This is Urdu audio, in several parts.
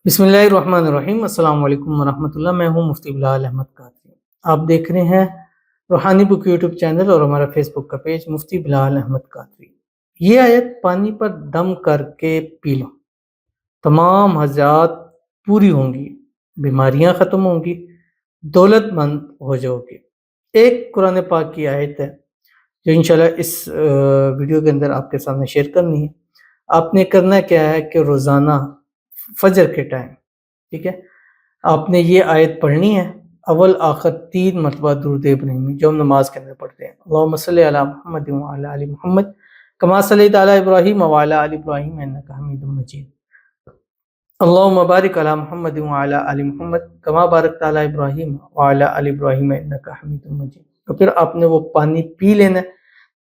بسم اللہ الرحمن الرحیم۔ السلام علیکم ورحمۃ اللہ۔ میں ہوں مفتی بلال احمد قادری۔ آپ دیکھ رہے ہیں روحانی بک یوٹیوب چینل اور ہمارا فیس بک کا پیج مفتی بلال احمد قادری۔ یہ آیت پانی پر دم کر کے پی لو، تمام حاجات پوری ہوں گی، بیماریاں ختم ہوں گی، دولت مند ہو جاؤ گے۔ ایک قرآن پاک کی آیت ہے جو انشاءاللہ اس ویڈیو کے اندر آپ کے سامنے شیئر کرنی ہے۔ آپ نے کرنا کیا ہے کہ روزانہ فجر کے ٹائم، ٹھیک ہے، آپ نے یہ آیت پڑھنی ہے، اول آخر 3 مرتبہ درود ابراہیمی جو ہم نماز کے اندر پڑھتے ہیں۔ اللہم صلی علی محمد وعلی آل محمد کما صلیت علی ابراہیم وعلی آل ابراہیم انک حمید مجید، اللہم بارک علی محمد وعلی آل محمد کما بارکت علی ابراہیم وعلی آل ابراہیم انک حمید مجید۔ تو پھر آپ نے وہ پانی پی لینا ہے۔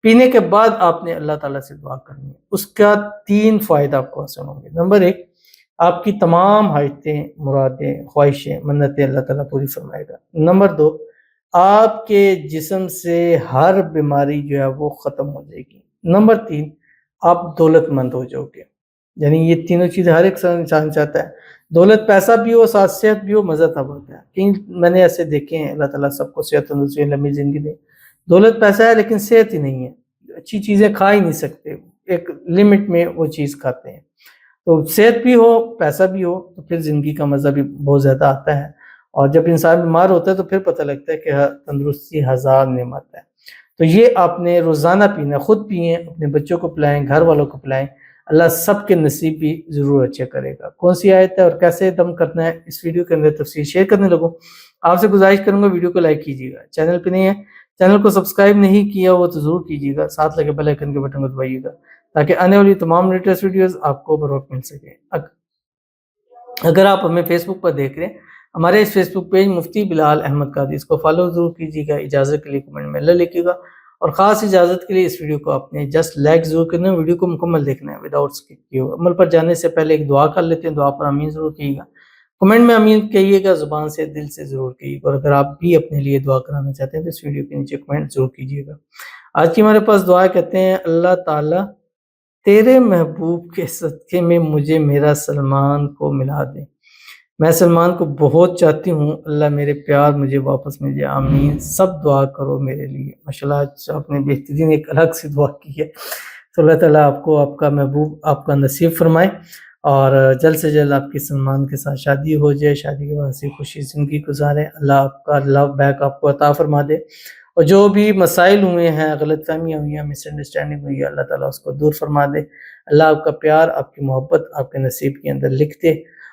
پینے کے بعد آپ نے اللہ تعالیٰ سے دعا کرنی ہے۔ اس کا 3 فائدہ آپ کو حاصل ہوں گے۔ نمبر 1، آپ کی تمام حاجتیں، مرادیں، خواہشیں، منتیں اللہ تعالیٰ پوری فرمائے گا۔ نمبر 2، آپ کے جسم سے ہر بیماری جو ہے وہ ختم ہو جائے گی۔ نمبر 3، آپ دولت مند ہو جاؤ گے۔ یعنی یہ تینوں چیزیں ہر ایک انسان چاہتا ہے، دولت پیسہ بھی ہو، ساتھ صحت بھی ہو، مزہ تب ہوتا ہے۔ کیونکہ میں نے ایسے دیکھے ہیں، اللہ تعالیٰ سب کو صحت تندرستی لمبی زندگی دے۔ دولت پیسہ ہے لیکن صحت ہی نہیں ہے، اچھی چیزیں کھا ہی نہیں سکتے، ایک لمٹ میں وہ چیز کھاتے ہیں۔ تو صحت بھی ہو، پیسہ بھی ہو، تو پھر زندگی کا مزہ بھی بہت زیادہ آتا ہے۔ اور جب انسان بیمار ہوتا ہے تو پھر پتہ لگتا ہے کہ تندرستی ہزار نعمت ہے۔ تو یہ آپ نے روزانہ پینا، خود پئیں، اپنے بچوں کو پلائیں، گھر والوں کو پلائیں، اللہ سب کے نصیب بھی ضرور اچھے کرے گا۔ کون سی آیت ہے اور کیسے دم کرنا ہے، اس ویڈیو کے اندر تفصیل شیئر کرنے لگوں۔ آپ سے گزارش کروں گا ویڈیو کو لائک کیجیے گا، چینل پہ نہیں ہے، چینل کو سبسکرائب نہیں کیا وہ تو ضرور کیجیے گا، ساتھ لگے بیل آئیکن کے بٹن کو دبائیے گا تاکہ آنے والی تمام لیٹسٹ ویڈیوز آپ کو بر وقت مل سکے۔ اگر آپ ہمیں فیس بک پر دیکھ رہے ہیں، ہمارے اس فیس بک پیج مفتی بلال احمد قادری، اس کو فالو ضرور کیجیے گا۔ اجازت کے لیے کمنٹ میں اللہ لکھیے گا، اور خاص اجازت کے لیے اس ویڈیو کو آپ نے جسٹ لائک ضرور کرنا ہے، ویڈیو کو مکمل دیکھنا ہے وداؤٹ اسکپ کیے ہوئے۔ عمل پر جانے سے پہلے ایک دعا کر لیتے ہیں، دعا پر آمین ضرور کیجیے گا، کمنٹ میں آمین کہیے گا، زبان سے، دل سے ضرور کہیے گا۔ اور اگر آپ بھی اپنے لیے دعا کرانا چاہتے ہیں تو اس ویڈیو کے نیچے کمنٹ ضرور کیجیے گا۔ آج کی ہمارے پاس دعا کہتے ہیں، اللہ تعالیٰ تیرے محبوب کے صدقے میں مجھے میرا سلمان کو ملا دے، میں سلمان کو بہت چاہتی ہوں، اللہ میرے پیار مجھے واپس مل جائے، آمین۔ سب دعا کرو میرے لیے۔ ماشاءاللہ آج آپ نے بہترین ایک الگ سی دعا کی ہے۔ تو اللہ تعالیٰ آپ کو آپ کا محبوب آپ کا نصیب فرمائے، اور جلد سے جلد آپ کی سلمان کے ساتھ شادی ہو جائے، شادی کے بعد سے خوشی زندگی گزارے، اللہ آپ کا لو بیک آپ کو عطا فرما دے، اور جو بھی مسائل ہوئے ہیں، غلط فہمیاں ہوئی ہیں، مس انڈرسٹینڈنگ ہوئی ہے، اللہ تعالیٰ اس کو دور فرما دے۔ اللہ آپ کا پیار، آپ کی محبت آپ کے نصیب کے اندر لکھ دے،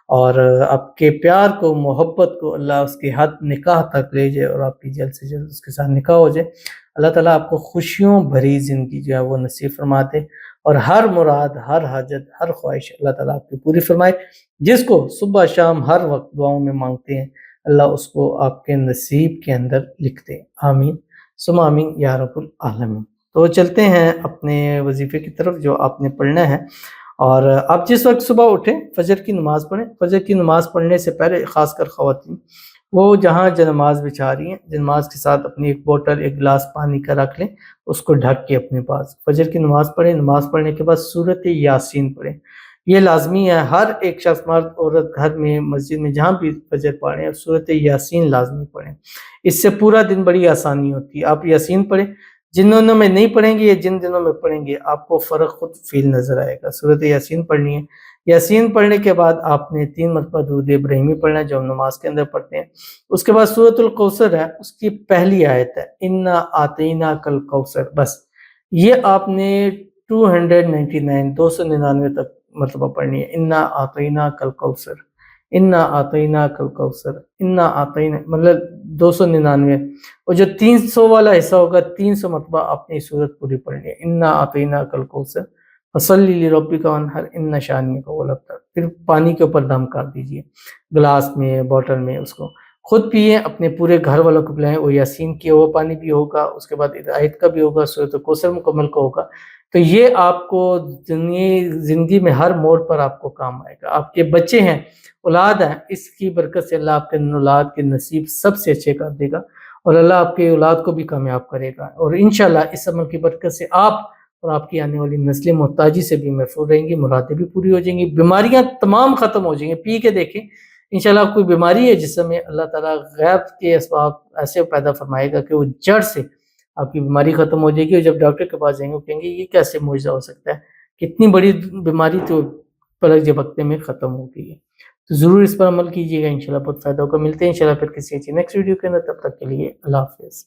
اور آپ کے پیار کو، محبت کو اللہ اس کی حد نکاح تک لے جائے، اور آپ کی جلد سے جلد اس کے ساتھ نکاح ہو جائے۔ اللہ تعالیٰ آپ کو خوشیوں بھری زندگی جو ہے وہ نصیب فرماتے، اور ہر مراد، ہر حاجت، ہر خواہش اللہ تعالیٰ آپ کی پوری فرمائے۔ جس کو صبح شام ہر وقت دعاؤں میں مانگتے ہیں، اللہ اس کو آپ کے نصیب کے اندر لکھ دے، آمین ثم آمین یا رب العالمین۔ تو چلتے ہیں اپنے وظیفے کی طرف جو آپ نے پڑھنا ہے۔ اور آپ جس وقت صبح اٹھیں فجر کی نماز پڑھیں۔ فجر کی نماز پڑھنے سے پہلے خاص کر خواتین، وہ جہاں نماز بچھا رہی ہیں، نماز کے ساتھ اپنی ایک بوتل، ایک گلاس پانی کا رکھ لیں، اس کو ڈھک کے اپنے پاس فجر کی نماز پڑھیں۔ نماز پڑھنے کے بعد سورۃ یاسین پڑھیں، یہ لازمی ہے، ہر ایک شخص، مرد عورت، گھر میں، مسجد میں، جہاں بھی فجر پڑھیں سورۃ یاسین لازمی پڑھیں۔ اس سے پورا دن بڑی آسانی ہوتی ہے۔ آپ یاسین پڑھیں، جن دنوں میں نہیں پڑھیں گے یا جن دنوں میں پڑھیں گے آپ کو فرق خود فیل نظر آئے گا۔ سورۃ یاسین پڑھنی ہے۔ یاسین پڑھنے کے بعد آپ نے 3 مرتبہ درود ابراہیمی پڑھنا ہے جو ہم نماز کے اندر پڑھتے ہیں۔ اس کے بعد سورۃ الکوثر ہے، اس کی پہلی آیت ہے، انا اعطیناک الکوثر، بس یہ آپ نے 299 تک مرتبہ پڑھنی ہے، انا اعطیناک الکوثر، انا اعطیناک الکوثر، انا اعطینا، مطلب 299، اور جو 300 والا حصہ ہوگا 300 مرتبہ آپ نے سورت پوری پڑھنی ہے، انا اعطیناک الکوثر فصلی لربک وانحر ان شانئک هو الابتر۔ پھر پانی کے اوپر دم کر دیجئے، گلاس میں، بوتل میں، اس کو خود پیئیں، اپنے پورے گھر والوں کو پلائیں۔ وہ یاسین کیا ہوا پانی بھی ہوگا، اس کے بعد آیت کا بھی ہوگا، سورۃ کوثر مکمل کا ہوگا۔ تو یہ آپ کو زندگی میں ہر موڑ پر آپ کو کام آئے گا۔ آپ کے بچے ہیں، اولاد ہیں، اس کی برکت سے اللہ آپ کے اولاد کے نصیب سب سے اچھے کر دے گا، اور اللہ آپ کے اولاد کو بھی کامیاب کرے گا، اور انشاءاللہ اس عمل کی برکت سے آپ اور آپ کی آنے والی نسلیں محتاجی سے بھی محفوظ رہیں گی، مرادیں بھی پوری ہو جائیں گی، بیماریاں تمام ختم ہو جائیں گی۔ پی کے دیکھیں انشاءاللہ آپ کوئی بیماری ہے جسم میں، اللہ تعالیٰ غیب کے اسباب ایسے پیدا فرمائے گا کہ وہ جڑ سے آپ کی بیماری ختم ہو جائے گی، اور جب ڈاکٹر کے پاس جائیں گے وہ کہیں گے یہ کیسے معجزہ ہو سکتا ہے، کتنی بڑی بیماری تو پلک جھپکتے میں ختم ہو گئی ہے۔ تو ضرور اس پر عمل کیجیے گا، انشاءاللہ بہت فائدہ ہوگا۔ ملتے ہیں انشاءاللہ پھر کسی اچھی نیکسٹ ویڈیو کے اندر، تب تک کے لیے اللہ حافظ۔